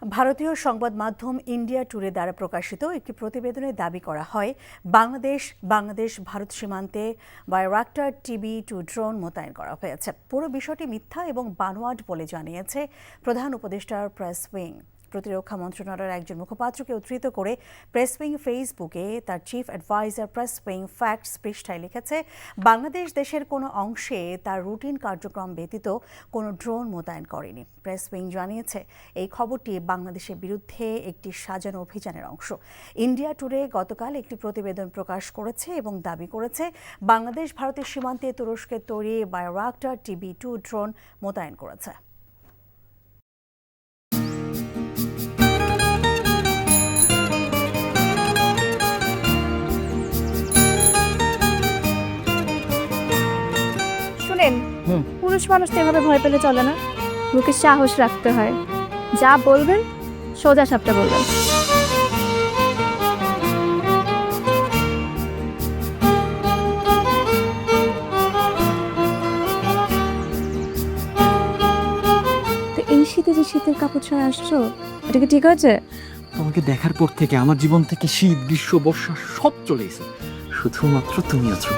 ভারতীয় সংবাদ মাধ্যম ইন্ডিয়া টুডে দ্বারা প্রকাশিত একটি প্রতিবেদনে দাবি করা হয় বাংলাদেশ ভারত সীমান্তে বায়োরাক্টার TB2 ড্রোন মোতায়েন করা হয়েছে। পুরো বিষয়টি মিথ্যা এবং বানোয়াট বলে জানিয়েছে প্রধান উপদেষ্টার প্রেস উইং। প্রতিরক্ষা মন্ত্রণালয়ের একজন মুখপাত্রকে উদ্ধৃত করে প্রেস উইং ফেসবুকে তার chief adviser press wing facts পৃষ্ঠায় লিখেছে, বাংলাদেশ দেশের কোনো অংশে তার রুটিন কার্যক্রম ব্যতীত কোনো ড্রোন মোতায়েন করেনি। প্রেস উইং জানিয়েছে, এই খবরটি বাংলাদেশের বিরুদ্ধে একটি সাজানো অভিযানের অংশ। ইন্ডিয়া টুডে গতকাল একটি প্রতিবেদন প্রকাশ করেছে এবং দাবি করেছে বাংলাদেশ ভারতের সীমান্তে তুরস্কের তৈরি বায়োরাক্টার TB2 ড্রোন মোতায়েন করেছে। পুরুষ মানুষ তো এভাবে ভয় পেলে চলে না, মুখে সাহস রাখতে হয়। যা বলবেন সোজা সাপটা বলবেন। তো এই শীতে যে শীতের কাপড় ছাড়া আসছো, এটা কি ঠিক আছে? তোমাকে দেখার পর থেকে আমার জীবন থেকে শীত, গ্রীষ্ম, বর্ষা সব চলে গেছে, শুধুমাত্র তুমি আছো।